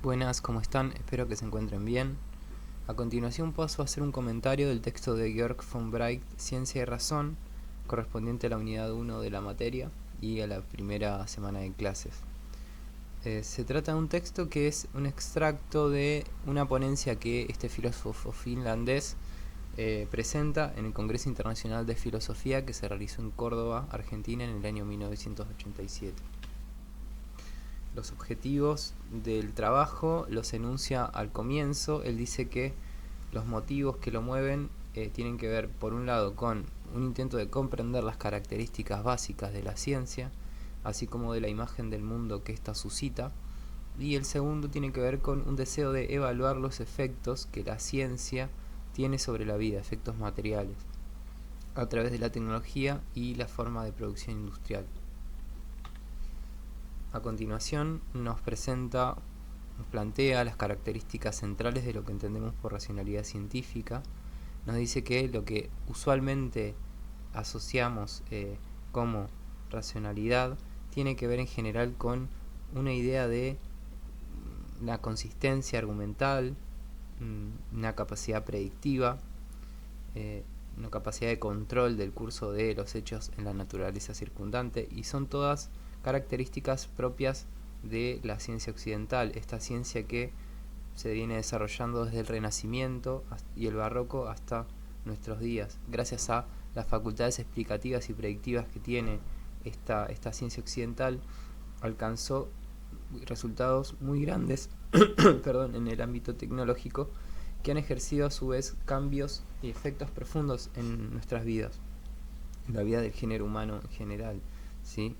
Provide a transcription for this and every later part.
Buenas, ¿cómo están? Espero que se encuentren bien. A continuación paso a hacer un comentario del texto de Georg von Wright, Ciencia y Razón, correspondiente a la unidad 1 de la materia y a la primera semana de clases. Se trata de un texto que es un extracto de una ponencia que este filósofo finlandés presenta en el Congreso Internacional de Filosofía que se realizó en Córdoba, Argentina, en el año 1987. Los objetivos del trabajo los enuncia al comienzo. Él dice que los motivos que lo mueven tienen que ver, por un lado, con un intento de comprender las características básicas de la ciencia, así como de la imagen del mundo que ésta suscita, y el segundo tiene que ver con un deseo de evaluar los efectos que la ciencia tiene sobre la vida, efectos materiales, a través de la tecnología y la forma de producción industrial. A continuación nos plantea las características centrales de lo que entendemos por racionalidad científica. Nos dice que lo que usualmente asociamos como racionalidad tiene que ver en general con una idea de la consistencia argumental, una capacidad predictiva, una capacidad de control del curso de los hechos en la naturaleza circundante, y son todas características propias de la ciencia occidental, esta ciencia que se viene desarrollando desde el Renacimiento y el Barroco hasta nuestros días. Gracias a las facultades explicativas y predictivas que tiene esta ciencia occidental, alcanzó resultados muy grandes en el ámbito tecnológico, que han ejercido a su vez cambios y efectos profundos en nuestras vidas, en la vida del género humano en general, ¿sí?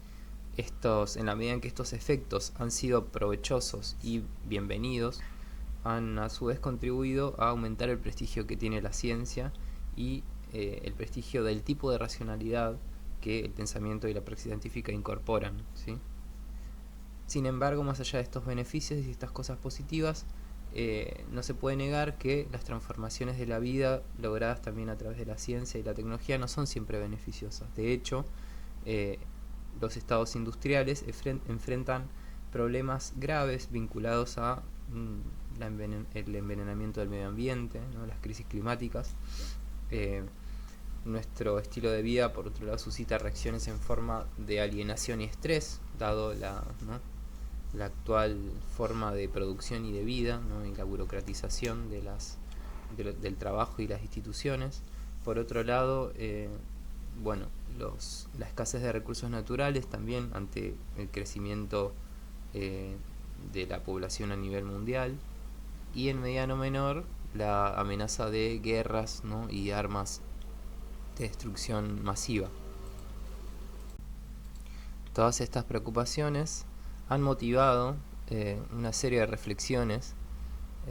En la medida en que estos efectos han sido provechosos y bienvenidos, han a su vez contribuido a aumentar el prestigio que tiene la ciencia y el prestigio del tipo de racionalidad que el pensamiento y la praxis científica incorporan, ¿sí? Sin embargo, más allá de estos beneficios y estas cosas positivas, no se puede negar que las transformaciones de la vida logradas también a través de la ciencia y la tecnología no son siempre beneficiosas. De hecho, los estados industriales enfrentan problemas graves vinculados a el envenenamiento del medio ambiente, ¿no? Las crisis climáticas. Nuestro estilo de vida, por otro lado, suscita reacciones en forma de alienación y estrés, dado la actual forma de producción y de vida, ¿no? Y la burocratización del trabajo y las instituciones. Por otro lado, la escasez de recursos naturales también ante el crecimiento de la población a nivel mundial, y en mediano menor la amenaza de guerras, ¿no? Y armas de destrucción masiva. Todas estas preocupaciones han motivado una serie de reflexiones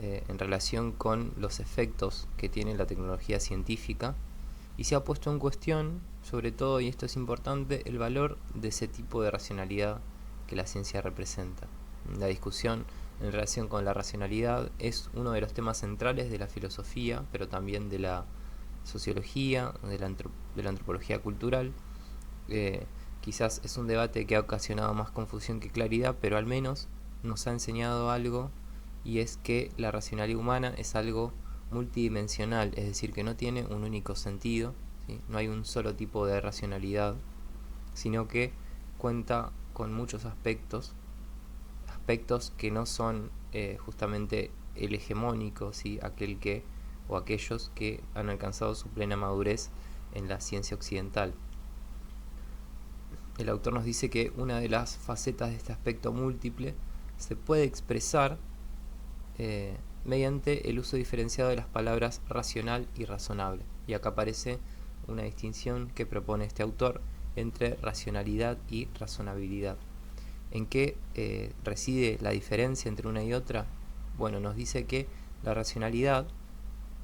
en relación con los efectos que tiene la tecnología científica, y se ha puesto en cuestión, sobre todo, y esto es importante, el valor de ese tipo de racionalidad que la ciencia representa. La discusión en relación con la racionalidad es uno de los temas centrales de la filosofía, pero también de la sociología, de la antropología cultural. Quizás es un debate que ha ocasionado más confusión que claridad, pero al menos nos ha enseñado algo, y es que la racionalidad humana es algo multidimensional, es decir, que no tiene un único sentido, ¿sí? No hay un solo tipo de racionalidad, sino que cuenta con muchos aspectos que no son justamente el hegemónico, ¿sí? Aquellos que han alcanzado su plena madurez en la ciencia occidental. El autor nos dice que una de las facetas de este aspecto múltiple se puede expresar mediante el uso diferenciado de las palabras racional y razonable. Y acá aparece una distinción que propone este autor entre racionalidad y razonabilidad. ¿En qué reside la diferencia entre una y otra? Bueno, nos dice que la racionalidad,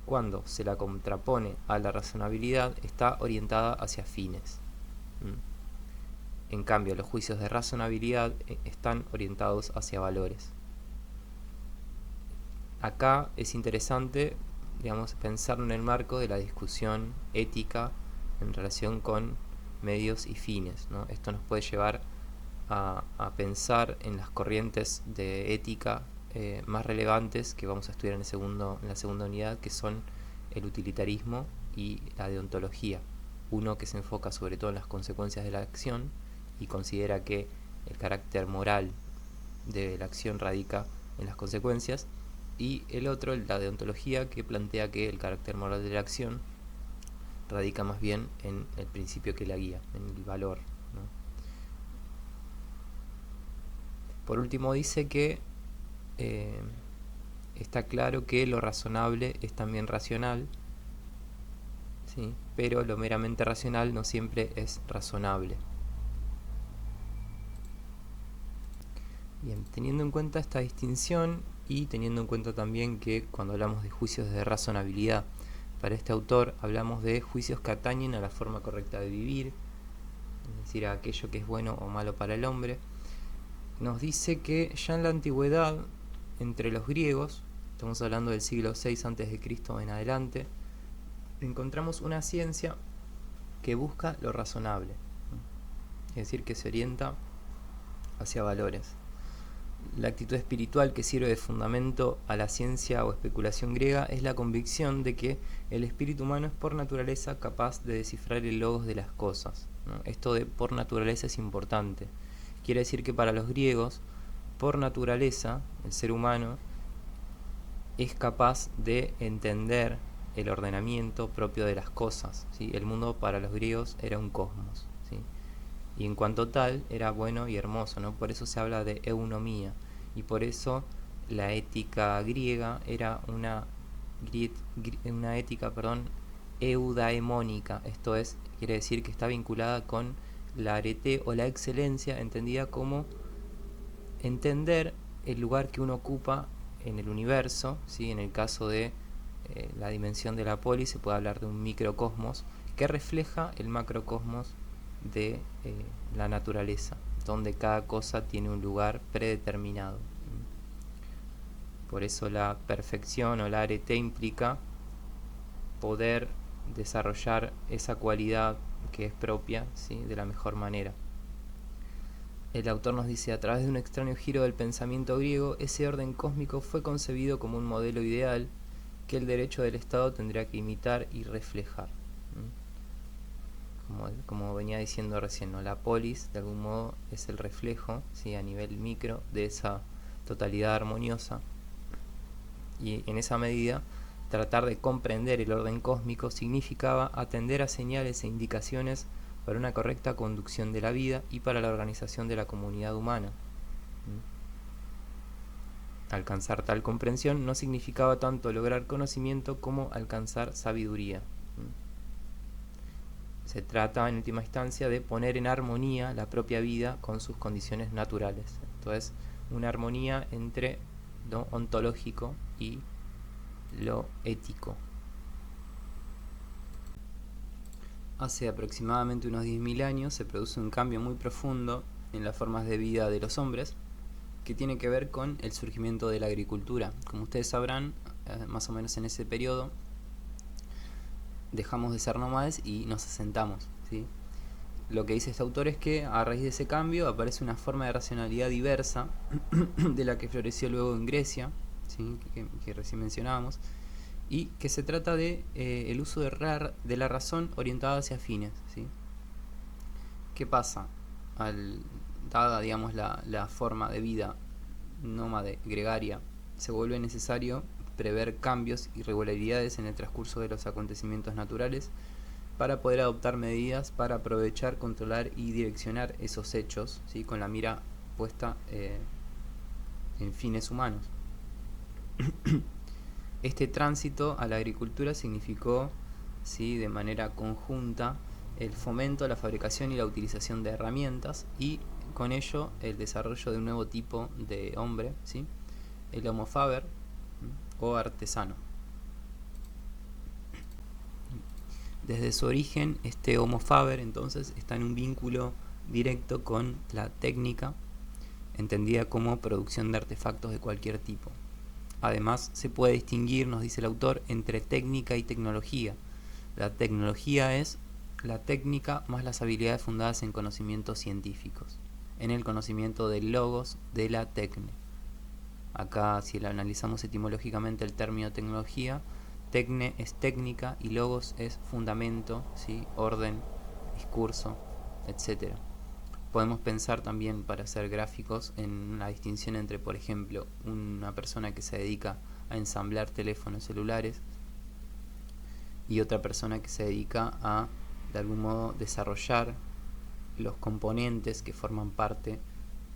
cuando se la contrapone a la razonabilidad, está orientada hacia fines. En cambio, los juicios de razonabilidad están orientados hacia valores. Acá es interesante, pensar en el marco de la discusión ética en relación con medios y fines, ¿no? Esto nos puede llevar a pensar en las corrientes de ética más relevantes que vamos a estudiar en la segunda unidad, que son el utilitarismo y la deontología. Uno que se enfoca sobre todo en las consecuencias de la acción y considera que el carácter moral de la acción radica en las consecuencias, y el otro, la deontología, que plantea que el carácter moral de la acción radica más bien en el principio que la guía, en el valor, ¿no? Por último dice que está claro que lo razonable es también racional, ¿sí? Pero lo meramente racional no siempre es razonable. Bien, teniendo en cuenta esta distinción y teniendo en cuenta también que cuando hablamos de juicios de razonabilidad, para este autor hablamos de juicios que atañen a la forma correcta de vivir, es decir, a aquello que es bueno o malo para el hombre, nos dice que ya en la antigüedad, entre los griegos, estamos hablando del siglo VI a.C. en adelante, encontramos una ciencia que busca lo razonable, es decir, que se orienta hacia valores. La actitud espiritual que sirve de fundamento a la ciencia o especulación griega es la convicción de que el espíritu humano es por naturaleza capaz de descifrar el logos de las cosas, ¿no? Esto de por naturaleza es importante. Quiere decir que para los griegos, por naturaleza, el ser humano es capaz de entender el ordenamiento propio de las cosas, ¿sí? El mundo para los griegos era un cosmos, ¿sí? Y en cuanto tal era bueno y hermoso, ¿no? Por eso se habla de eunomía, y por eso la ética griega era una ética, eudaemónica. Esto es, quiere decir que está vinculada con la arete o la excelencia, entendida como entender el lugar que uno ocupa en el universo, ¿sí? En el caso de la dimensión de la polis, se puede hablar de un microcosmos que refleja el macrocosmos de la naturaleza, donde cada cosa tiene un lugar predeterminado. Por eso la perfección o la arete implica poder desarrollar esa cualidad que es propia, ¿sí? De la mejor manera. El autor nos dice: a través de un extraño giro del pensamiento griego, ese orden cósmico fue concebido como un modelo ideal que el derecho del Estado tendría que imitar y reflejar. Como venía diciendo recién, ¿no? La polis de algún modo es el reflejo, ¿sí? A nivel micro de esa totalidad armoniosa, y en esa medida tratar de comprender el orden cósmico significaba atender a señales e indicaciones para una correcta conducción de la vida y para la organización de la comunidad humana. Alcanzar tal comprensión no significaba tanto lograr conocimiento como alcanzar sabiduría. Se trata en última instancia de poner en armonía la propia vida con sus condiciones naturales. Entonces, una armonía entre lo ontológico y lo ético. Hace aproximadamente unos 10.000 años se produce un cambio muy profundo en las formas de vida de los hombres, que tiene que ver con el surgimiento de la agricultura. Como ustedes sabrán, más o menos en ese periodo dejamos de ser nómades y nos asentamos, ¿sí? Lo que dice este autor es que a raíz de ese cambio aparece una forma de racionalidad diversa de la que floreció luego en Grecia, ¿sí? que recién mencionábamos, y que se trata de el uso de la razón orientada hacia fines, ¿sí? ¿Qué pasa? Dada, digamos, la forma de vida nómade gregaria, se vuelve necesario prever cambios y irregularidades en el transcurso de los acontecimientos naturales para poder adoptar medidas para aprovechar, controlar y direccionar esos hechos, ¿sí? Con la mira puesta en fines humanos. Este tránsito a la agricultura significó, ¿sí? De manera conjunta el fomento, la fabricación y la utilización de herramientas, y con ello el desarrollo de un nuevo tipo de hombre, ¿sí? El homo faber o artesano. Desde su origen, este homo faber entonces está en un vínculo directo con la técnica, entendida como producción de artefactos de cualquier tipo. Además, se puede distinguir, nos dice el autor, entre técnica y tecnología. La tecnología es la técnica más las habilidades fundadas en conocimientos científicos, en el conocimiento del logos de la tecne. Acá, si lo analizamos etimológicamente, el término tecnología, tecne es técnica y logos es fundamento, ¿sí? Orden, discurso, etc. Podemos pensar también, para hacer gráficos, en la distinción entre, por ejemplo, una persona que se dedica a ensamblar teléfonos celulares y otra persona que se dedica a, de algún modo, desarrollar los componentes que forman parte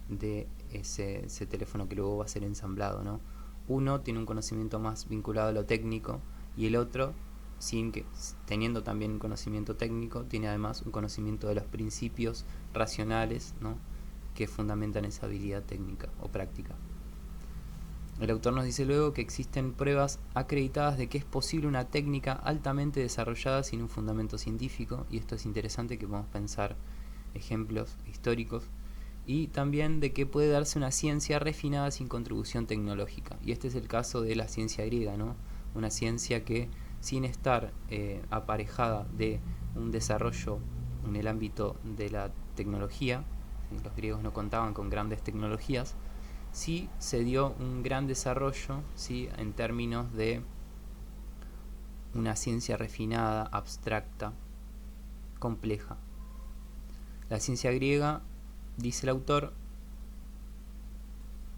de ese teléfono que luego va a ser ensamblado, ¿no? Uno tiene un conocimiento más vinculado a lo técnico y el otro, teniendo también un conocimiento técnico, tiene además un conocimiento de los principios racionales, ¿no?, que fundamentan esa habilidad técnica o práctica. El autor nos dice luego que existen pruebas acreditadas de que es posible una técnica altamente desarrollada sin un fundamento científico, y esto es interesante, que podemos pensar ejemplos históricos, y también de que puede darse una ciencia refinada sin contribución tecnológica. Y este es el caso de la ciencia griega, ¿no? Una ciencia que, sin estar aparejada de un desarrollo en el ámbito de la tecnología, ¿sí?, los griegos no contaban con grandes tecnologías, sí se dio un gran desarrollo, ¿sí?, en términos de una ciencia refinada, abstracta, compleja. La ciencia griega, dice el autor,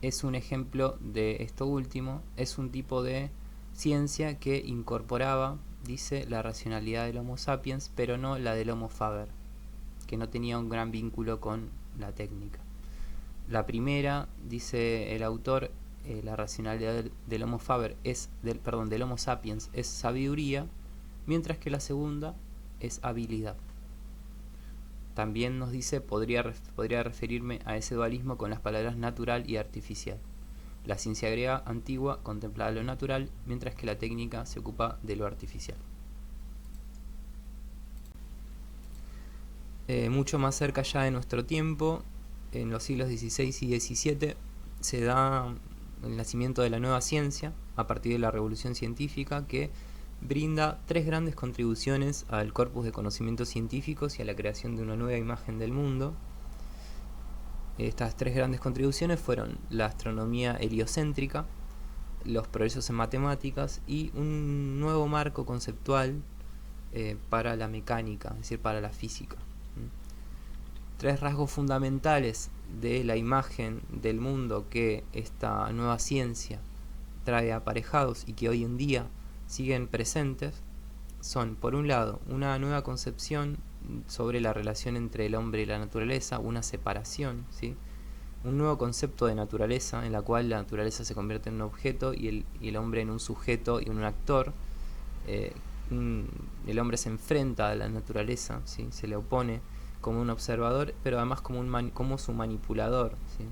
es un ejemplo de esto último. Es un tipo de ciencia que incorporaba, dice, la racionalidad del Homo sapiens, pero no la del Homo faber, que no tenía un gran vínculo con la técnica. La primera, dice el autor, la racionalidad del Homo faber del Homo sapiens es sabiduría, mientras que la segunda es habilidad. También nos dice, podría referirme a ese dualismo con las palabras natural y artificial. La ciencia griega antigua contemplaba lo natural, mientras que la técnica se ocupa de lo artificial. Mucho más cerca ya de nuestro tiempo, en los siglos XVI y XVII, se da el nacimiento de la nueva ciencia a partir de la revolución científica, que brinda tres grandes contribuciones al corpus de conocimientos científicos y a la creación de una nueva imagen del mundo. Estas tres grandes contribuciones fueron la astronomía heliocéntrica, los progresos en matemáticas y un nuevo marco conceptual para la mecánica, es decir, para la física. Tres rasgos fundamentales de la imagen del mundo que esta nueva ciencia trae aparejados y que hoy en día siguen presentes son, por un lado, una nueva concepción sobre la relación entre el hombre y la naturaleza, una separación, ¿sí?, un nuevo concepto de naturaleza en la cual la naturaleza se convierte en un objeto y el hombre en un sujeto y un actor. El hombre se enfrenta a la naturaleza, ¿sí?, se le opone como un observador, pero además como su manipulador, ¿sí?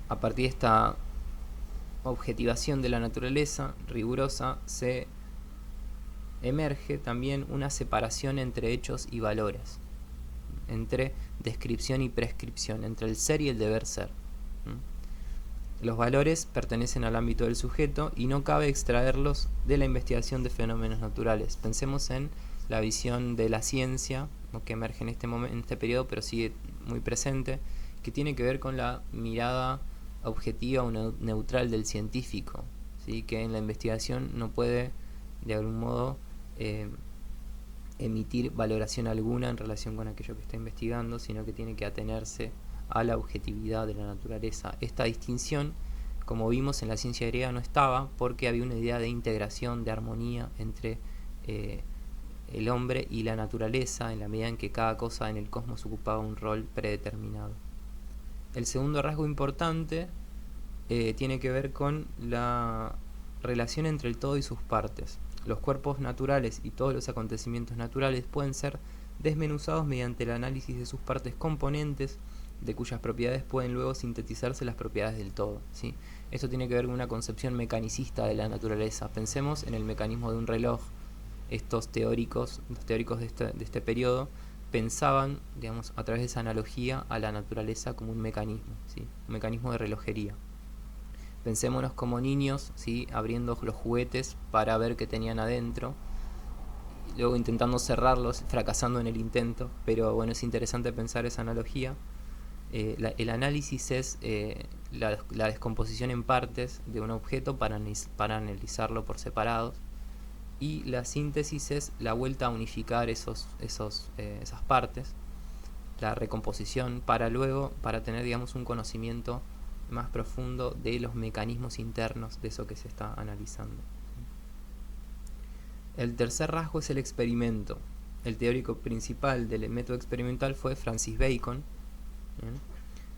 A partir de esta objetivación de la naturaleza rigurosa se emerge también una separación entre hechos y valores, entre descripción y prescripción, entre el ser y el deber ser. Los valores pertenecen al ámbito del sujeto y no cabe extraerlos de la investigación de fenómenos naturales. Pensemos en la visión de la ciencia, ¿no?, que emerge en este periodo, pero sigue muy presente, que tiene que ver con la mirada objetiva o neutral del científico, ¿sí?, que en la investigación no puede, de algún modo, emitir valoración alguna en relación con aquello que está investigando, sino que tiene que atenerse a la objetividad de la naturaleza. Esta distinción, como vimos en la ciencia griega, no estaba porque había una idea de integración, de armonía entre el hombre y la naturaleza, en la medida en que cada cosa en el cosmos ocupaba un rol predeterminado. El segundo rasgo importante tiene que ver con la relación entre el todo y sus partes. Los cuerpos naturales y todos los acontecimientos naturales pueden ser desmenuzados mediante el análisis de sus partes componentes, de cuyas propiedades pueden luego sintetizarse las propiedades del todo, ¿sí? Esto tiene que ver con una concepción mecanicista de la naturaleza. Pensemos en el mecanismo de un reloj. Los teóricos de este periodo pensaban, digamos, a través de esa analogía a la naturaleza como un mecanismo, ¿sí?, un mecanismo de relojería. Pensémonos como niños, ¿sí?, abriendo los juguetes para ver qué tenían adentro, luego intentando cerrarlos, fracasando en el intento, pero bueno, es interesante pensar esa analogía. el análisis es la descomposición en partes de un objeto para analizarlo por separados, y la síntesis es la vuelta a unificar esas partes, la recomposición para tener, digamos, un conocimiento más profundo de los mecanismos internos de eso que se está analizando. El tercer rasgo es el experimento. El teórico principal del método experimental fue Francis Bacon, ¿bien?,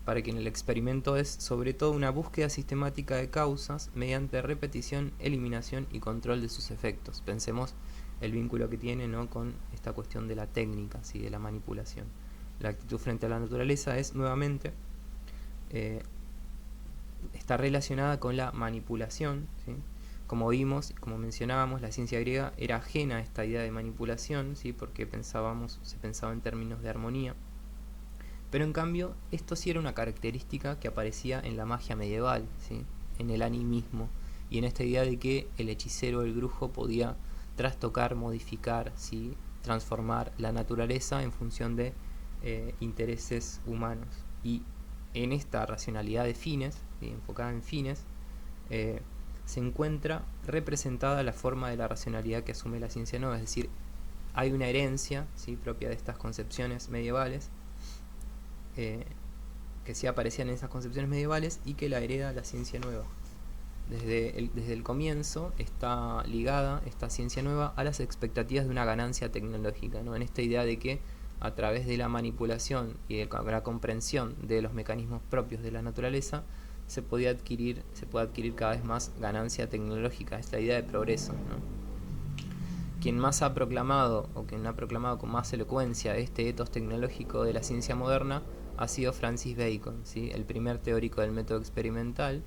para quien el experimento es sobre todo una búsqueda sistemática de causas mediante repetición, eliminación y control de sus efectos. Pensemos el vínculo que tiene, ¿no?, con esta cuestión de la técnica, ¿sí?, de la manipulación. La actitud frente a la naturaleza es, nuevamente, está relacionada con la manipulación, ¿sí? Como vimos, como mencionábamos, la ciencia griega era ajena a esta idea de manipulación, ¿sí?, porque se pensaba en términos de armonía. Pero en cambio, esto sí era una característica que aparecía en la magia medieval, ¿sí?, en el animismo, y en esta idea de que el hechicero o el brujo podía trastocar, modificar, ¿sí?, transformar la naturaleza en función de intereses humanos. Y en esta racionalidad de fines, ¿sí?, enfocada en fines, se encuentra representada la forma de la racionalidad que asume la ciencia nueva, es decir, hay una herencia, ¿sí?, propia de estas concepciones medievales, que sí aparecían en esas concepciones medievales y que la hereda la ciencia nueva. Desde el comienzo está ligada esta ciencia nueva a las expectativas de una ganancia tecnológica, ¿no?, en esta idea de que a través de la manipulación y de la comprensión de los mecanismos propios de la naturaleza se puede adquirir cada vez más ganancia tecnológica, esta idea de progreso, ¿no? Quien más ha proclamado, o quien ha proclamado con más elocuencia este ethos tecnológico de la ciencia moderna, ha sido Francis Bacon, ¿sí?, el primer teórico del método experimental,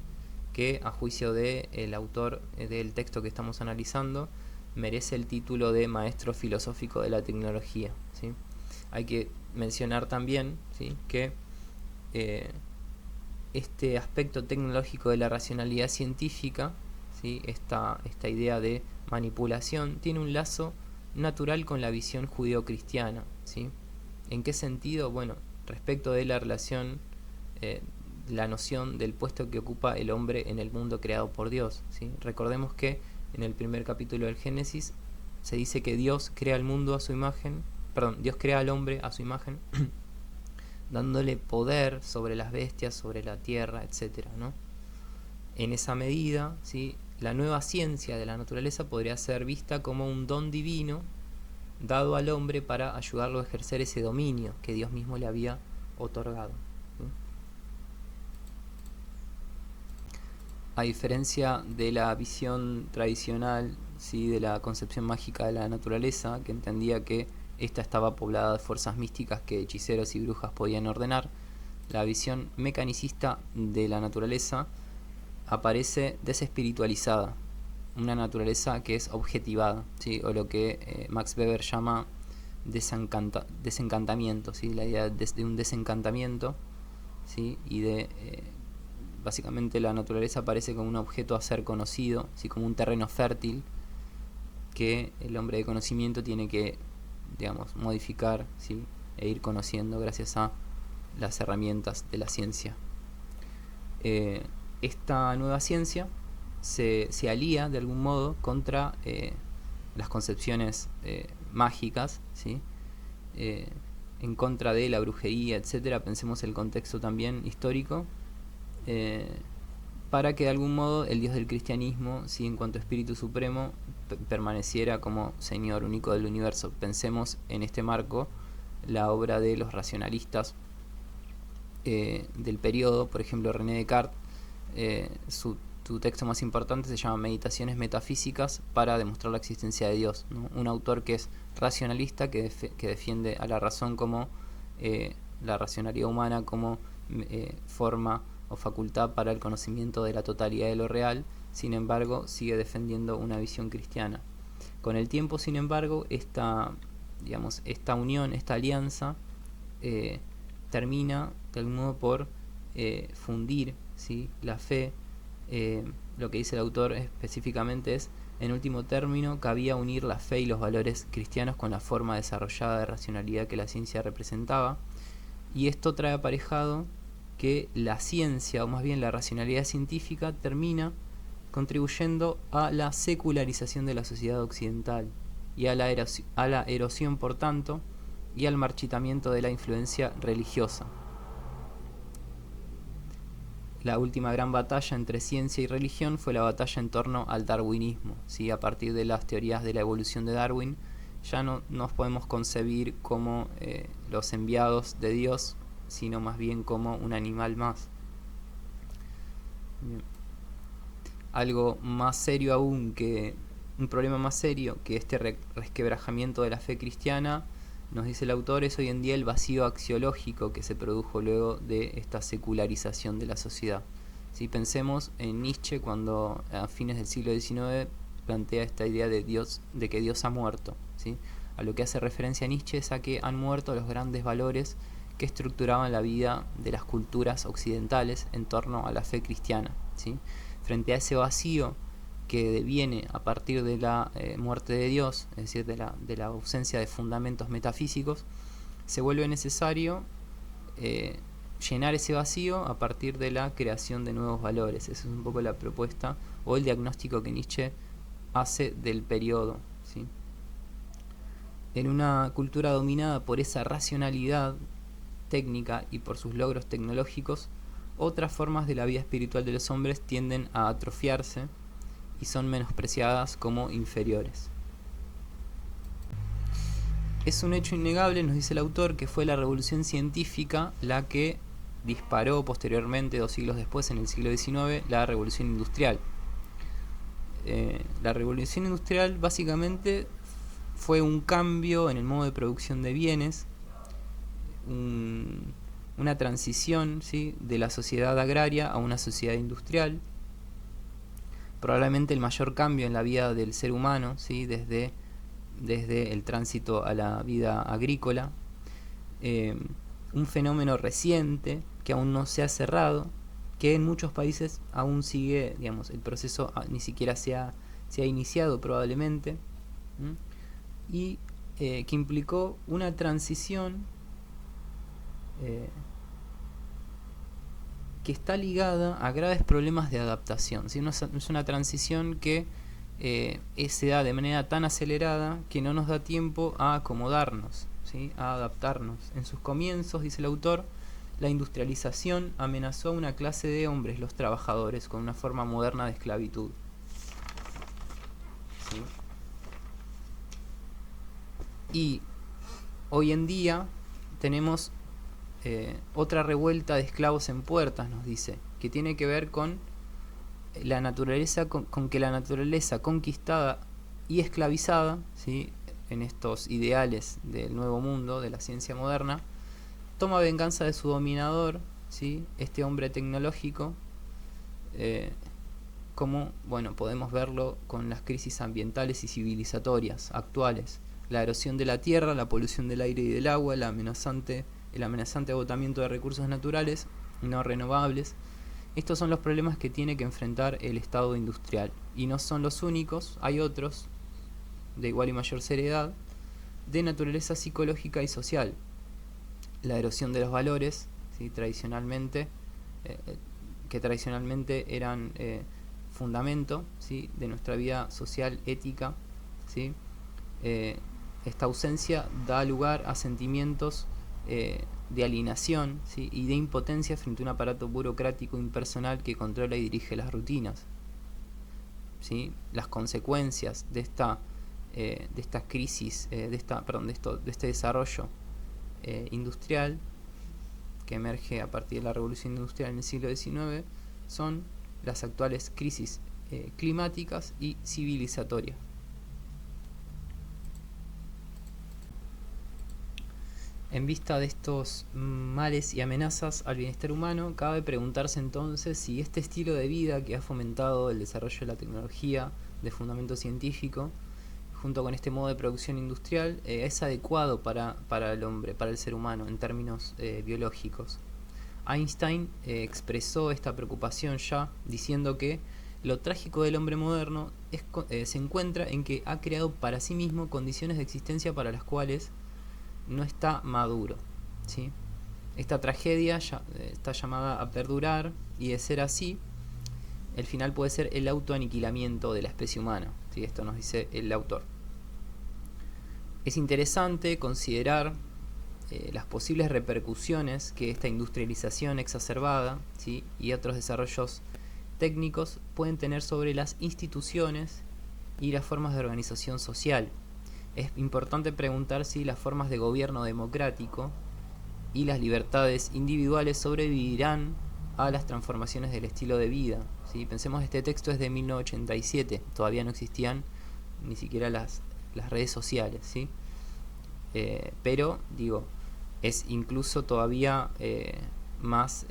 que, a juicio del autor del texto que estamos analizando, merece el título de maestro filosófico de la tecnología, ¿sí? Hay que mencionar también, ¿sí?, que este aspecto tecnológico de la racionalidad científica, ¿sí?, esta idea de manipulación, tiene un lazo natural con la visión judeocristiana, ¿sí? ¿En qué sentido? Bueno, respecto de la relación, la noción del puesto que ocupa el hombre en el mundo creado por Dios, ¿sí? Recordemos que en el primer capítulo del Génesis se dice que Dios crea al mundo a su imagen, Dios crea al hombre a su imagen, dándole poder sobre las bestias, sobre la tierra, etcétera, ¿no? En esa medida, ¿sí?, la nueva ciencia de la naturaleza podría ser vista como un don divino dado al hombre para ayudarlo a ejercer ese dominio que Dios mismo le había otorgado, ¿sí? A diferencia de la visión tradicional, ¿sí?, de la concepción mágica de la naturaleza, que entendía que esta estaba poblada de fuerzas místicas que hechiceros y brujas podían ordenar, la visión mecanicista de la naturaleza aparece desespiritualizada, una naturaleza que es objetivada, ¿sí?, o lo que Max Weber llama desencantamiento, ¿sí?, la idea de un desencantamiento, ¿sí?, y básicamente la naturaleza aparece como un objeto a ser conocido, ¿sí?, como un terreno fértil que el hombre de conocimiento tiene que, digamos, modificar, ¿sí?, e ir conociendo gracias a las herramientas de la ciencia. Esta nueva ciencia se alía de algún modo contra las concepciones mágicas, ¿sí?, en contra de la brujería, etcétera. Pensemos el contexto también histórico, para que de algún modo el Dios del cristianismo, ¿sí?, en cuanto a espíritu supremo, permaneciera como Señor único del universo. Pensemos en este marco la obra de los racionalistas del periodo, por ejemplo René Descartes. Su texto más importante se llama Meditaciones metafísicas para demostrar la existencia de Dios, ¿no? Un autor que es racionalista, que defiende a la razón como la racionalidad humana como forma o facultad para el conocimiento de la totalidad de lo real. Sin embargo, sigue defendiendo una visión cristiana. Con el tiempo, sin embargo, esta unión, esta alianza, termina de algún modo por fundir, ¿sí?, la fe. Lo que dice el autor específicamente es: en último término, cabía unir la fe y los valores cristianos con la forma desarrollada de racionalidad que la ciencia representaba, y esto trae aparejado que la ciencia, o más bien la racionalidad científica, termina contribuyendo a la secularización de la sociedad occidental y a la erosión, por tanto, y al marchitamiento de la influencia religiosa. La última gran batalla entre ciencia y religión fue la batalla en torno al darwinismo, ¿sí? A partir de las teorías de la evolución de Darwin, ya no nos podemos concebir como los enviados de Dios, sino más bien como un animal más. Bien. Algo más serio aún, que un problema más serio que este resquebrajamiento de la fe cristiana, nos dice el autor, es hoy en día el vacío axiológico que se produjo luego de esta secularización de la sociedad. Si pensemos en Nietzsche, cuando a fines del siglo XIX plantea esta idea de Dios, de que Dios ha muerto, ¿sí? A lo que hace referencia Nietzsche es a que han muerto los grandes valores que estructuraban la vida de las culturas occidentales en torno a la fe cristiana, ¿sí? Frente a ese vacío que deviene a partir de la muerte de Dios, es decir, de la ausencia de fundamentos metafísicos, se vuelve necesario llenar ese vacío a partir de la creación de nuevos valores. Esa es un poco la propuesta o el diagnóstico que Nietzsche hace del periodo, ¿sí? En una cultura dominada por esa racionalidad técnica y por sus logros tecnológicos, otras formas de la vida espiritual de los hombres tienden a atrofiarse y son menospreciadas como inferiores. Es un hecho innegable, nos dice el autor, que fue la revolución científica la que disparó posteriormente, 2 siglos después, en el siglo XIX, la revolución industrial. La revolución industrial básicamente fue un cambio en el modo de producción de bienes, una transición, ¿sí?, de la sociedad agraria a una sociedad industrial. Probablemente el mayor cambio en la vida del ser humano, ¿sí?, desde el tránsito a la vida agrícola. Un fenómeno reciente que aún no se ha cerrado, que en muchos países aún sigue, digamos, el proceso ni siquiera se ha iniciado probablemente, y que implicó una transición que está ligada a graves problemas de adaptación, ¿sí? No es una transición que se da de manera tan acelerada que no nos da tiempo a acomodarnos, ¿sí?, a adaptarnos. En sus comienzos, dice el autor, la industrialización amenazó a una clase de hombres, los trabajadores, con una forma moderna de esclavitud, ¿sí? Y hoy en día tenemos otra revuelta de esclavos en puertas, nos dice, que tiene que ver con la naturaleza, con que la naturaleza conquistada y esclavizada, ¿sí?, en estos ideales del nuevo mundo, de la ciencia moderna, toma venganza de su dominador, ¿sí?, este hombre tecnológico, como, bueno, podemos verlo con las crisis ambientales y civilizatorias actuales: la erosión de la tierra, la polución del aire y del agua, el amenazante agotamiento de recursos naturales no renovables. Estos son los problemas que tiene que enfrentar el Estado industrial, y no son los únicos, hay otros de igual y mayor seriedad, de naturaleza psicológica y social. La erosión de los valores, ¿sí?, que tradicionalmente eran fundamento, ¿sí?, de nuestra vida social, ética, ¿sí? Esta ausencia da lugar a sentimientos de alienación, ¿sí?, y de impotencia frente a un aparato burocrático impersonal que controla y dirige las rutinas, ¿sí? Las consecuencias de esta crisis, de este desarrollo industrial que emerge a partir de la revolución industrial en el siglo XIX son las actuales crisis climáticas y civilizatorias. En vista de estos males y amenazas al bienestar humano, cabe preguntarse entonces si este estilo de vida que ha fomentado el desarrollo de la tecnología de fundamento científico, junto con este modo de producción industrial, es adecuado para el hombre, para el ser humano, en términos biológicos. Einstein expresó esta preocupación ya diciendo que lo trágico del hombre moderno se encuentra en que ha creado para sí mismo condiciones de existencia para las cuales no está maduro, ¿sí? Esta tragedia está llamada a perdurar, y de ser así, el final puede ser el autoaniquilamiento de la especie humana, ¿sí? Esto nos dice el autor. Es interesante considerar las posibles repercusiones que esta industrialización exacerbada, ¿sí?, y otros desarrollos técnicos pueden tener sobre las instituciones y las formas de organización social. Es importante preguntar si las formas de gobierno democrático y las libertades individuales sobrevivirán a las transformaciones del estilo de vida, ¿sí? Pensemos, este texto es de 1987, todavía no existían ni siquiera las redes sociales, ¿sí? Pero, digo, es incluso todavía más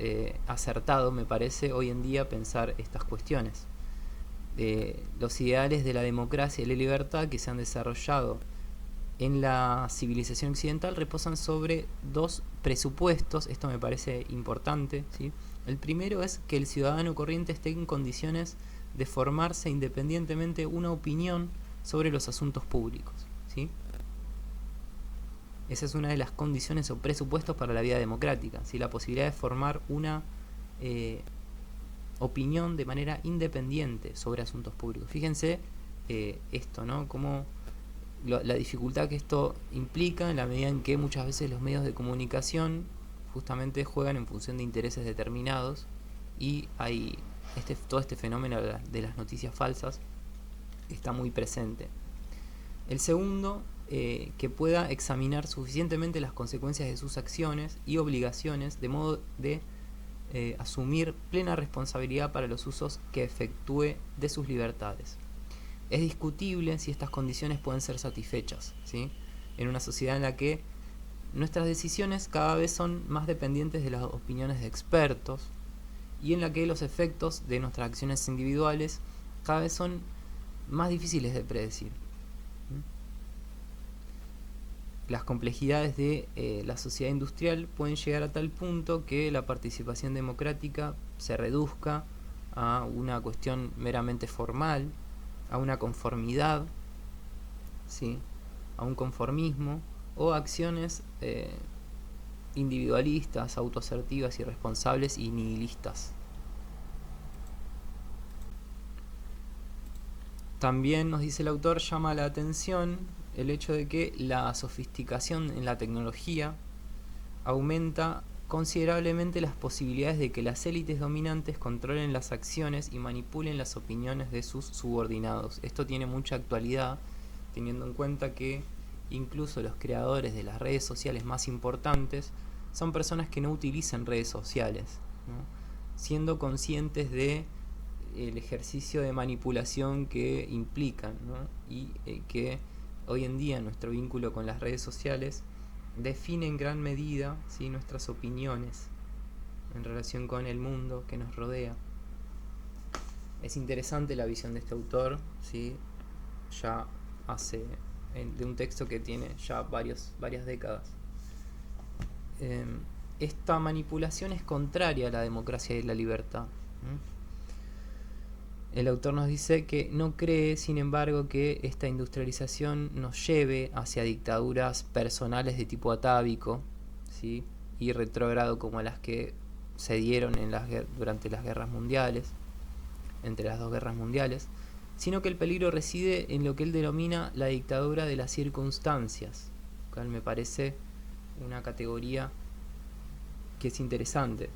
acertado, me parece, hoy en día pensar estas cuestiones. Los ideales de la democracia y la libertad que se han desarrollado en la civilización occidental reposan sobre dos presupuestos. Esto me parece importante, ¿sí? El primero es que el ciudadano corriente esté en condiciones de formarse independientemente una opinión sobre los asuntos públicos, ¿sí? Esa es una de las condiciones o presupuestos para la vida democrática, ¿sí? La posibilidad de formar una opinión de manera independiente sobre asuntos públicos. Fíjense esto, ¿no? Como la dificultad que esto implica, en la medida en que muchas veces los medios de comunicación justamente juegan en función de intereses determinados, y hay todo este fenómeno de las noticias falsas está muy presente. El segundo, que pueda examinar suficientemente las consecuencias de sus acciones y obligaciones, de modo de asumir plena responsabilidad para los usos que efectúe de sus libertades. Es discutible si estas condiciones pueden ser satisfechas, ¿sí?, en una sociedad en la que nuestras decisiones cada vez son más dependientes de las opiniones de expertos, y en la que los efectos de nuestras acciones individuales cada vez son más difíciles de predecir. Las complejidades de la sociedad industrial pueden llegar a tal punto que la participación democrática se reduzca a una cuestión meramente formal, a una conformidad, ¿sí?, a un conformismo, o acciones individualistas, autoasertivas, irresponsables y nihilistas. También, nos dice el autor, llama la atención el hecho de que la sofisticación en la tecnología aumenta considerablemente las posibilidades de que las élites dominantes controlen las acciones y manipulen las opiniones de sus subordinados. Esto tiene mucha actualidad, teniendo en cuenta que incluso los creadores de las redes sociales más importantes son personas que no utilizan redes sociales, ¿no?, siendo conscientes de el ejercicio de manipulación que implican, ¿no?, y que hoy en día nuestro vínculo con las redes sociales define en gran medida, ¿sí?, nuestras opiniones en relación con el mundo que nos rodea. Es interesante la visión de este autor, ¿sí?, ya hace de un texto que tiene ya varias décadas. Esta manipulación es contraria a la democracia y la libertad. El autor nos dice que no cree, sin embargo, que esta industrialización nos lleve hacia dictaduras personales de tipo atávico, ¿sí?, y retrógrado como las que se dieron durante las guerras mundiales, entre las dos guerras mundiales, sino que el peligro reside en lo que él denomina la dictadura de las circunstancias, lo cual me parece una categoría que es interesante.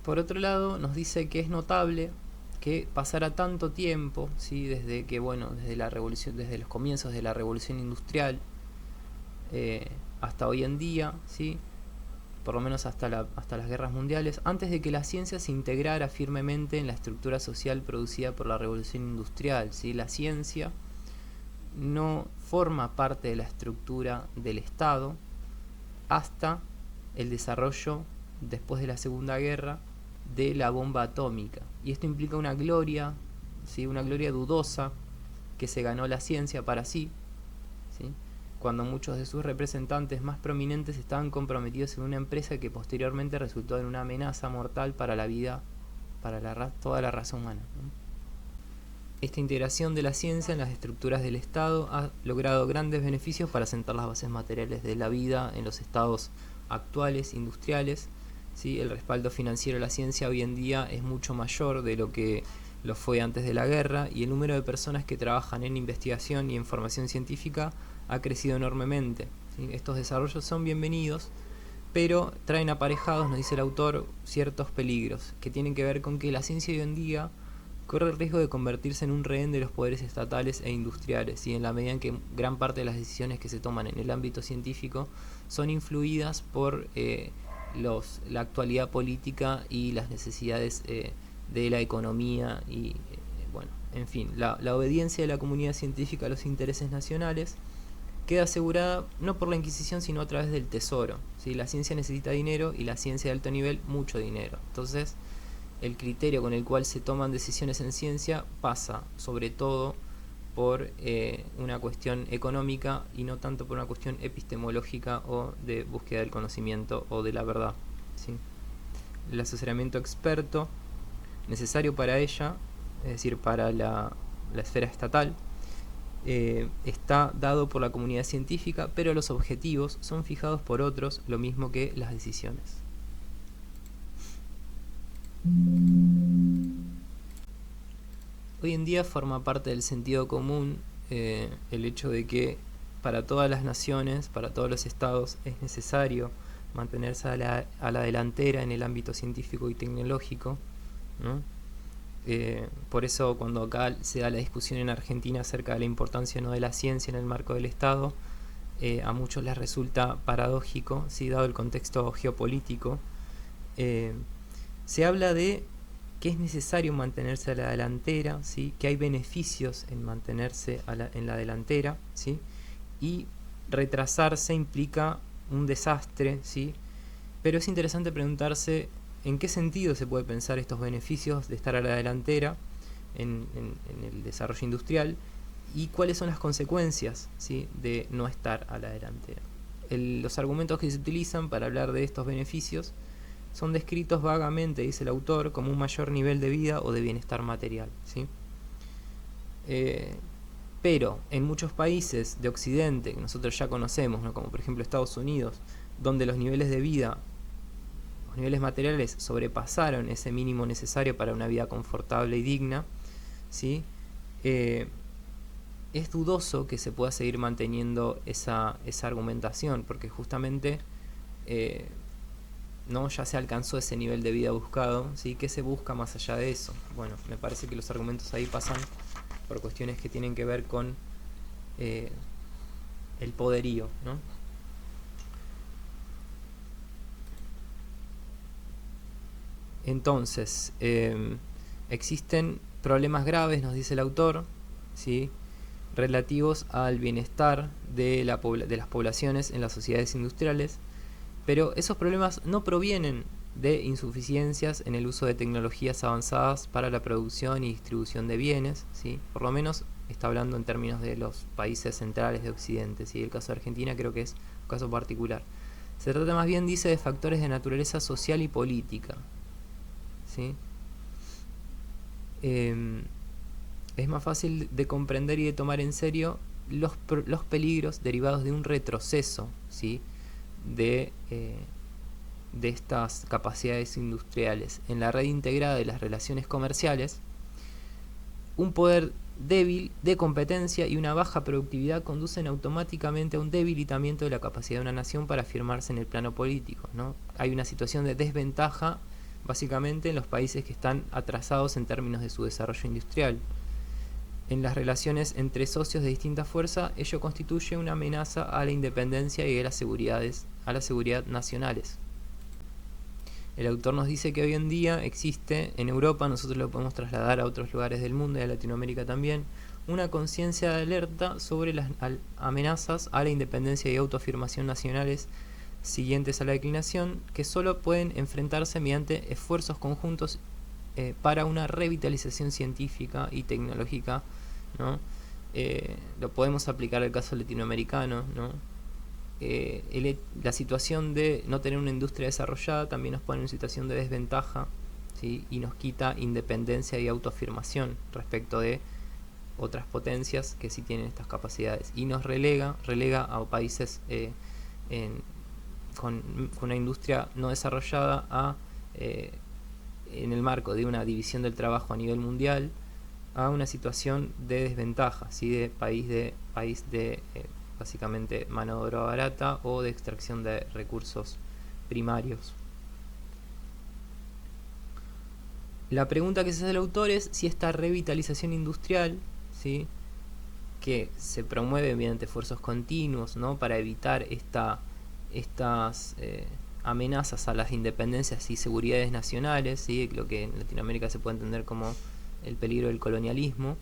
Por otro lado, nos dice que es notable que pasara tanto tiempo, ¿sí?, desde los comienzos de la revolución industrial hasta hoy en día, ¿sí?, por lo menos hasta las guerras mundiales, antes de que la ciencia se integrara firmemente en la estructura social producida por la revolución industrial, ¿sí? La ciencia no forma parte de la estructura del Estado hasta el desarrollo, después de la Segunda Guerra, de la bomba atómica. Y esto implica una gloria, ¿sí?, una gloria dudosa que se ganó la ciencia para sí, ¿sí?, cuando muchos de sus representantes más prominentes estaban comprometidos en una empresa que posteriormente resultó en una amenaza mortal para la vida, para toda la raza humana, ¿no? Esta integración de la ciencia en las estructuras del Estado ha logrado grandes beneficios para sentar las bases materiales de la vida en los estados actuales, industriales. ¿Sí? El respaldo financiero a la ciencia hoy en día es mucho mayor de lo que lo fue antes de la guerra, y el número de personas que trabajan en investigación y en formación científica ha crecido enormemente. ¿Sí? Estos desarrollos son bienvenidos, pero traen aparejados, nos dice el autor, ciertos peligros que tienen que ver con que la ciencia hoy en día corre el riesgo de convertirse en un rehén de los poderes estatales e industriales, y en la medida en que gran parte de las decisiones que se toman en el ámbito científico son influidas por la actualidad política y las necesidades de la economía y bueno, en fin, la obediencia de la comunidad científica a los intereses nacionales queda asegurada no por la Inquisición, sino a través del tesoro. ¿Sí? La ciencia necesita dinero, y la ciencia de alto nivel mucho dinero. Entonces, el criterio con el cual se toman decisiones en ciencia pasa sobre todo por una cuestión económica y no tanto por una cuestión epistemológica o de búsqueda del conocimiento o de la verdad. ¿Sí? El asesoramiento experto necesario para ella, es decir, para la esfera estatal, está dado por la comunidad científica, pero los objetivos son fijados por otros, lo mismo que las decisiones. Hoy en día forma parte del sentido común el hecho de que para todas las naciones, para todos los estados, es necesario mantenerse a la delantera en el ámbito científico y tecnológico, ¿no? Por eso cuando acá se da la discusión en Argentina acerca de la importancia no de la ciencia en el marco del Estado, a muchos les resulta paradójico, ¿sí? Dado el contexto geopolítico. Se habla de que es necesario mantenerse a la delantera, ¿sí? Que hay beneficios en mantenerse en la delantera, ¿sí? Y retrasarse implica un desastre, ¿sí? Pero es interesante preguntarse en qué sentido se puede pensar estos beneficios de estar a la delantera en el desarrollo industrial, y cuáles son las consecuencias, ¿sí? De no estar a la delantera. Los argumentos que se utilizan para hablar de estos beneficios son descritos vagamente, dice el autor, como un mayor nivel de vida o de bienestar material, ¿sí? Pero en muchos países de Occidente, que nosotros ya conocemos, ¿no? Como por ejemplo Estados Unidos, donde los niveles de vida, los niveles materiales sobrepasaron ese mínimo necesario para una vida confortable y digna, ¿sí? Es dudoso que se pueda seguir manteniendo esa argumentación, porque justamente ¿no? Ya se alcanzó ese nivel de vida buscado, ¿sí? ¿Qué se busca más allá de eso? Bueno, me parece que los argumentos ahí pasan por cuestiones que tienen que ver con el poderío, ¿no? Entonces, existen problemas graves, nos dice el autor, ¿sí? Relativos al bienestar de las poblaciones en las sociedades industriales, pero esos problemas no provienen de insuficiencias en el uso de tecnologías avanzadas para la producción y distribución de bienes, ¿sí? Por lo menos está hablando en términos de los países centrales de Occidente, ¿sí? El caso de Argentina creo que es un caso particular. Se trata más bien, dice, de factores de naturaleza social y política, ¿sí? Es más fácil de comprender y de tomar en serio los peligros derivados de un retroceso, ¿sí? De estas capacidades industriales en la red integrada de las relaciones comerciales. Un poder débil de competencia y una baja productividad conducen automáticamente a un debilitamiento de la capacidad de una nación para afirmarse en el plano político, ¿no? Hay una situación de desventaja básicamente en los países que están atrasados en términos de su desarrollo industrial. En las relaciones entre socios de distinta fuerza, ello constituye una amenaza a la independencia y a la seguridad nacionales. El autor nos dice que hoy en día existe en Europa, nosotros lo podemos trasladar a otros lugares del mundo y a Latinoamérica también, una conciencia de alerta sobre las amenazas a la independencia y autoafirmación nacionales siguientes a la declinación, que solo pueden enfrentarse mediante esfuerzos conjuntos para una revitalización científica y tecnológica, ¿no? Lo podemos aplicar al caso latinoamericano, ¿no? La situación de no tener una industria desarrollada también nos pone en una situación de desventaja, ¿sí? Y nos quita independencia y autoafirmación respecto de otras potencias que sí tienen estas capacidades, y nos relega a países con una industria no desarrollada en el marco de una división del trabajo a nivel mundial, a una situación de desventaja, ¿sí? de país de básicamente mano de obra barata o de extracción de recursos primarios. La pregunta que se hace el autor es si esta revitalización industrial, ¿sí? que se promueve mediante esfuerzos continuos, ¿no? para evitar estas amenazas a las independencias y seguridades nacionales, ¿sí? lo que en Latinoamérica se puede entender como el peligro del colonialismo,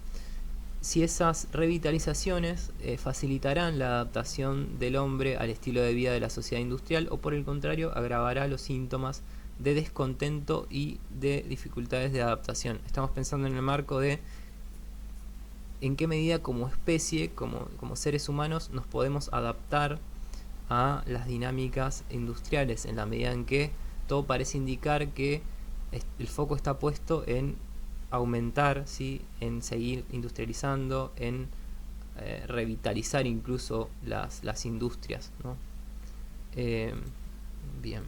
si esas revitalizaciones facilitarán la adaptación del hombre al estilo de vida de la sociedad industrial, o por el contrario agravará los síntomas de descontento y de dificultades de adaptación. Estamos pensando en el marco de en qué medida como especie, como seres humanos, nos podemos adaptar a las dinámicas industriales, en la medida en que todo parece indicar que el foco está puesto en aumentar, ¿sí? en seguir industrializando, en revitalizar incluso las industrias, ¿no? Bien.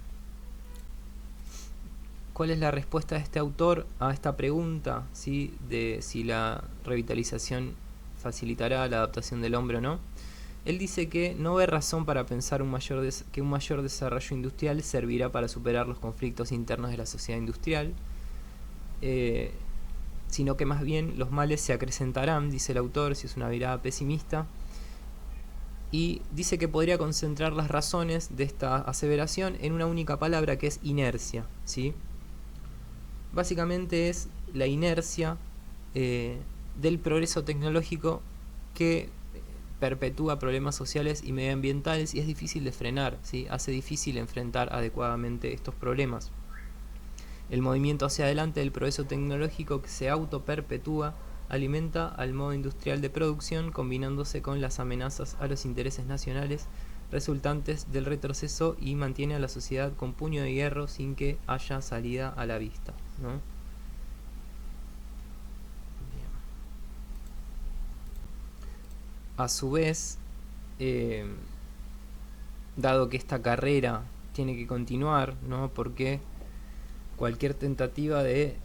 ¿Cuál es la respuesta de este autor a esta pregunta, ¿sí? de si la revitalización facilitará la adaptación del hombre o no? Él dice que no ve razón para pensar que un mayor desarrollo industrial servirá para superar los conflictos internos de la sociedad industrial, sino que más bien los males se acrecentarán, dice el autor, si es una mirada pesimista, y dice que podría concentrar las razones de esta aseveración en una única palabra, que es inercia, ¿sí? Básicamente es la inercia del progreso tecnológico que perpetúa problemas sociales y medioambientales y es difícil de frenar, ¿sí? Hace difícil enfrentar adecuadamente estos problemas. El movimiento hacia adelante del progreso tecnológico que se autoperpetúa alimenta al modo industrial de producción, combinándose con las amenazas a los intereses nacionales resultantes del retroceso, y mantiene a la sociedad con puño de hierro sin que haya salida a la vista, ¿no? Bien. A su vez, dado que esta carrera tiene que continuar, ¿no? Porque cualquier tentativa de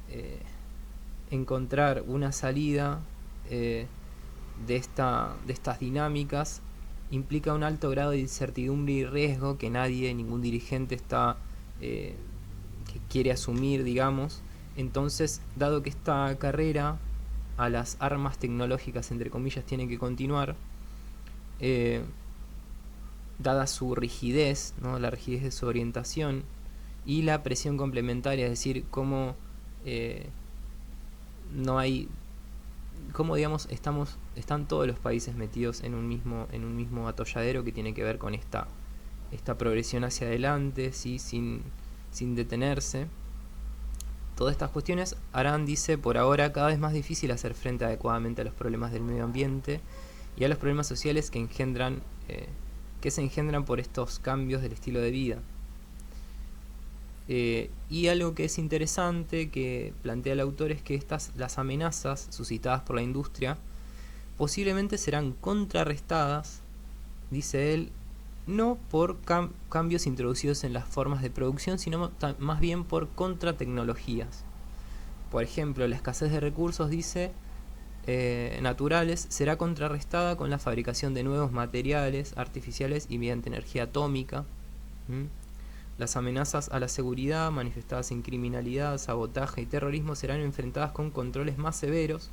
encontrar una salida de estas dinámicas implica un alto grado de incertidumbre y riesgo que ningún dirigente que quiere asumir, digamos. Entonces, dado que esta carrera a las armas tecnológicas, entre comillas, tiene que continuar, dada su rigidez, ¿no? la rigidez de su orientación y la presión complementaria, es decir, cómo no hay, cómo digamos están todos los países metidos en un mismo atolladero que tiene que ver con esta progresión hacia adelante, ¿sí? sin detenerse. Todas estas cuestiones harán, dice, por ahora cada vez más difícil hacer frente adecuadamente a los problemas del medio ambiente y a los problemas sociales que se engendran por estos cambios del estilo de vida. Y algo que es interesante que plantea el autor es que las amenazas suscitadas por la industria posiblemente serán contrarrestadas, dice él, no por cambios introducidos en las formas de producción, sino más bien por contratecnologías. Por ejemplo, la escasez de recursos, dice, naturales será contrarrestada con la fabricación de nuevos materiales artificiales y mediante energía atómica. Las amenazas a la seguridad manifestadas en criminalidad, sabotaje y terrorismo serán enfrentadas con controles más severos,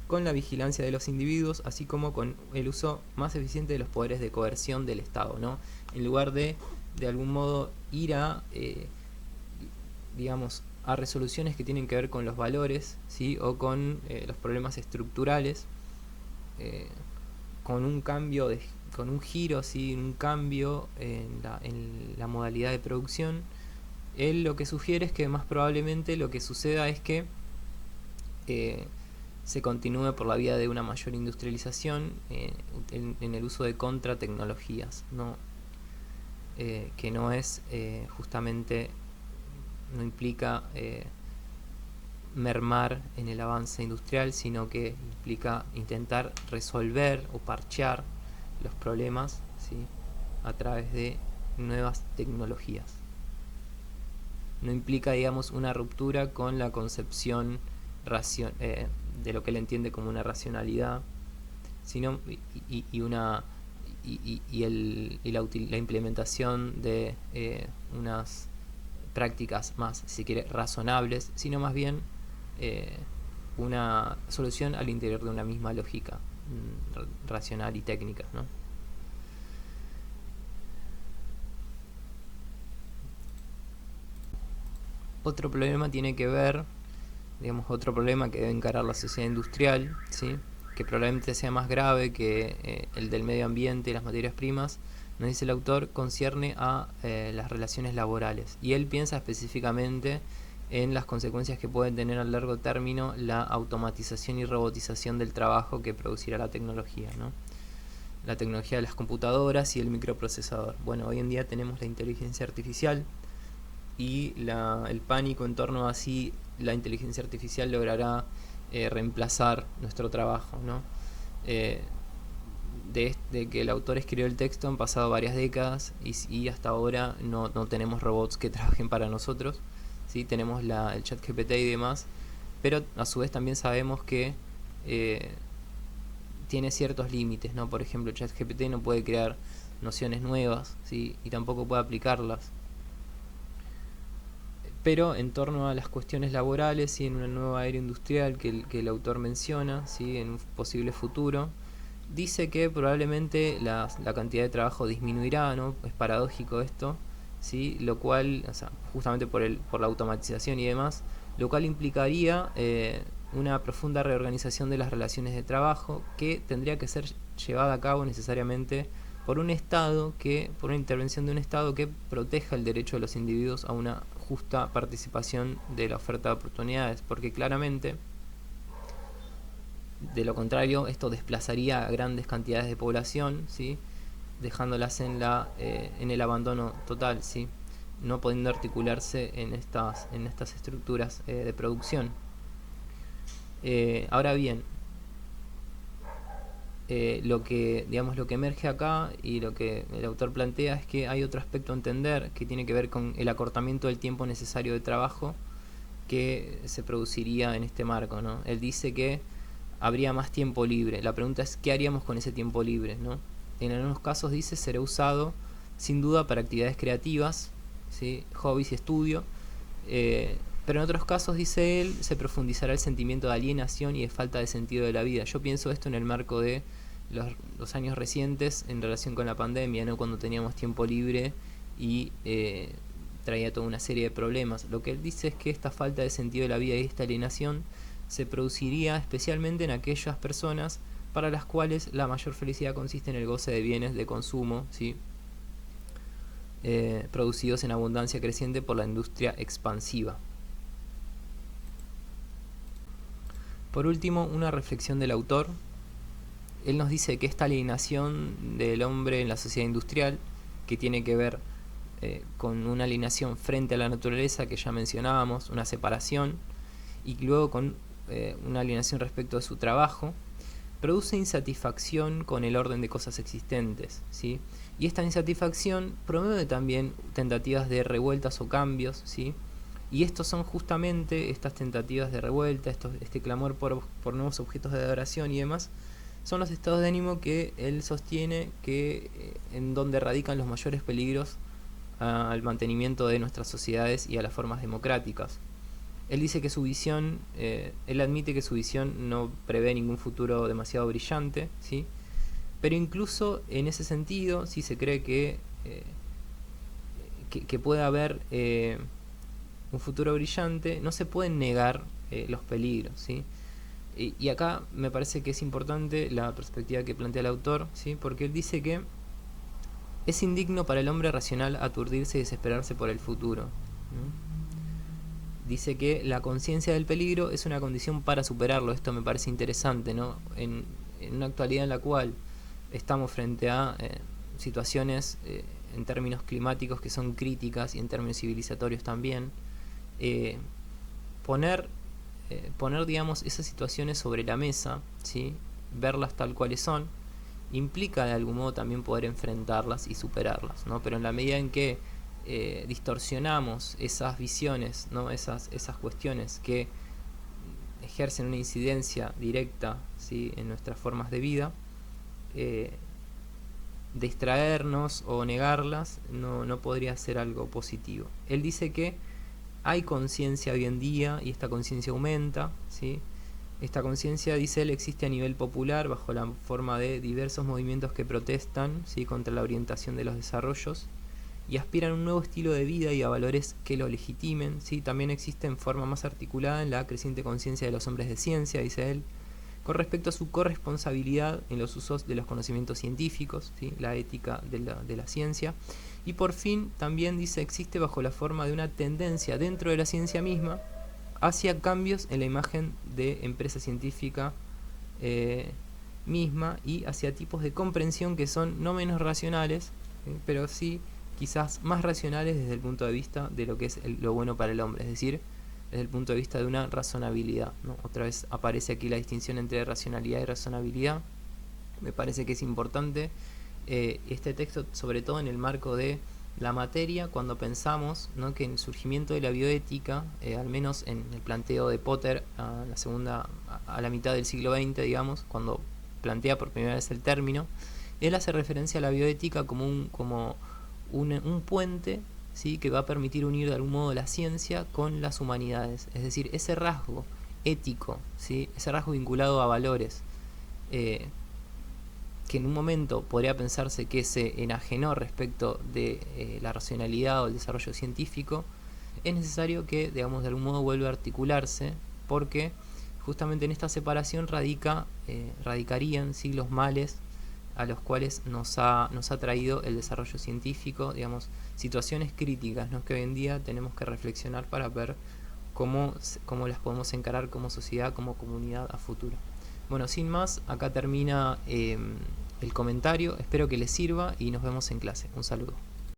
con la vigilancia de los individuos, así como con el uso más eficiente de los poderes de coerción del Estado, ¿no? En lugar de algún modo ir a resoluciones que tienen que ver con los valores, ¿sí? o con los problemas estructurales, con un giro, ¿sí? un cambio en la modalidad de producción. Él lo que sugiere es que más probablemente lo que suceda es que se continúe por la vía de una mayor industrialización en el uso de contratecnologías, ¿no? Que no es justamente, no implica mermar en el avance industrial, sino que implica intentar resolver o parchear los problemas, ¿sí?, a través de nuevas tecnologías. No implica, digamos, una ruptura con la concepción de lo que él entiende como una racionalidad, sino la implementación de unas prácticas más, si quiere, razonables, sino más bien una solución al interior de una misma lógica racional y técnica, ¿no? Otro problema tiene que ver, digamos, otro problema que debe encarar la sociedad industrial, ¿sí?, que probablemente sea más grave que el del medio ambiente y las materias primas, nos dice el autor, concierne a las relaciones laborales. Y él piensa específicamente en las consecuencias que pueden tener a largo término la automatización y robotización del trabajo que producirá la tecnología, ¿no? La tecnología de las computadoras y el microprocesador. Bueno, hoy en día tenemos la inteligencia artificial y el pánico en torno a si la inteligencia artificial logrará reemplazar nuestro trabajo, ¿no? Desde que el autor escribió el texto han pasado varias décadas y hasta ahora no tenemos robots que trabajen para nosotros, ¿sí? Tenemos el chat GPT y demás, pero a su vez también sabemos que tiene ciertos límites, ¿no? Por ejemplo, el chat GPT no puede crear nociones nuevas, ¿sí?, y tampoco puede aplicarlas. Pero en torno a las cuestiones laborales y en una nueva era industrial que el autor menciona, ¿sí?, en un posible futuro, dice que probablemente la cantidad de trabajo disminuirá, ¿no? Es paradójico esto, ¿sí?, lo cual, o sea, justamente por la automatización y demás, lo cual implicaría una profunda reorganización de las relaciones de trabajo que tendría que ser llevada a cabo necesariamente por un Estado por una intervención de un Estado que proteja el derecho de los individuos a una justa participación de la oferta de oportunidades, porque claramente, de lo contrario, esto desplazaría a grandes cantidades de población, ¿sí?, dejándolas en el abandono total, ¿sí?, no pudiendo articularse en estas estructuras de producción. Ahora bien, lo que emerge acá y lo que el autor plantea es que hay otro aspecto a entender que tiene que ver con el acortamiento del tiempo necesario de trabajo que se produciría en este marco, ¿no? Él dice que habría más tiempo libre. La pregunta es, ¿qué haríamos con ese tiempo libre, ¿no? En algunos casos, dice, será usado sin duda para actividades creativas, ¿sí?, hobbies y estudio, pero en otros casos, dice él, se profundizará el sentimiento de alienación y de falta de sentido de la vida. Yo pienso esto en el marco de los años recientes en relación con la pandemia, ¿no?, cuando teníamos tiempo libre y traía toda una serie de problemas. Lo que él dice es que esta falta de sentido de la vida y esta alienación se produciría especialmente en aquellas personas para las cuales la mayor felicidad consiste en el goce de bienes de consumo, ¿sí?, producidos en abundancia creciente por la industria expansiva. Por último, una reflexión del autor. Él nos dice que esta alienación del hombre en la sociedad industrial, que tiene que ver con una alienación frente a la naturaleza que ya mencionábamos, una separación, y luego con una alienación respecto a su trabajo, produce insatisfacción con el orden de cosas existentes, ¿sí? Y esta insatisfacción promueve también tentativas de revueltas o cambios, ¿sí? Y estos son justamente estas tentativas de revuelta, este clamor por nuevos objetos de adoración y demás, son los estados de ánimo que él sostiene que en donde radican los mayores peligros al mantenimiento de nuestras sociedades y a las formas democráticas. Él dice que su visión, él admite que su visión no prevé ningún futuro demasiado brillante, ¿sí?, pero incluso en ese sentido, si se cree que puede haber un futuro brillante, no se pueden negar los peligros, ¿sí? Y acá me parece que es importante la perspectiva que plantea el autor, ¿sí?, porque él dice que es indigno para el hombre racional aturdirse y desesperarse por el futuro, ¿no? Dice que la conciencia del peligro es una condición para superarlo. Esto me parece interesante, ¿no? En una actualidad en la cual estamos frente a situaciones en términos climáticos que son críticas y en términos civilizatorios también, poner poner, digamos, esas situaciones sobre la mesa, ¿sí? Verlas tal cuales son, implica de algún modo también poder enfrentarlas y superarlas, ¿no? Pero en la medida en que distorsionamos esas visiones, ¿no? esas cuestiones que ejercen una incidencia directa, ¿sí? En nuestras formas de vida, distraernos o negarlas no podría ser algo positivo. Él dice que hay conciencia hoy en día y esta conciencia aumenta, ¿sí? Esta conciencia, dice él, existe a nivel popular bajo la forma de diversos movimientos que protestan, ¿sí? Contra la orientación de los desarrollos y aspiran a un nuevo estilo de vida y a valores que lo legitimen, ¿sí? También existe en forma más articulada en la creciente conciencia de los hombres de ciencia, dice él, con respecto a su corresponsabilidad en los usos de los conocimientos científicos, ¿sí? La ética de la ciencia. Y por fin, también dice, existe bajo la forma de una tendencia dentro de la ciencia misma hacia cambios en la imagen de empresa científica misma y hacia tipos de comprensión que son no menos racionales, pero sí quizás más racionales desde el punto de vista de lo que es lo bueno para el hombre, es decir, desde el punto de vista de una razonabilidad, ¿no? Otra vez aparece aquí la distinción entre racionalidad y razonabilidad. Me parece que es importante este texto, sobre todo en el marco de la materia, cuando pensamos, ¿no? Que en el surgimiento de la bioética, al menos en el planteo de Potter a la mitad del siglo XX, digamos, cuando plantea por primera vez el término, él hace referencia a la bioética como un puente, ¿sí? Que va a permitir unir de algún modo la ciencia con las humanidades, es decir, ese rasgo ético, ¿sí? Ese rasgo vinculado a valores, que en un momento podría pensarse que se enajenó respecto de la racionalidad o el desarrollo científico, es necesario que, digamos, de algún modo vuelva a articularse, porque justamente en esta separación radicarían, ¿sí? Los males a los cuales nos ha traído el desarrollo científico, digamos, situaciones críticas, ¿no? Que hoy en día tenemos que reflexionar para ver cómo las podemos encarar como sociedad, como comunidad a futuro. Bueno, sin más, acá termina el comentario, espero que les sirva y nos vemos en clase. Un saludo.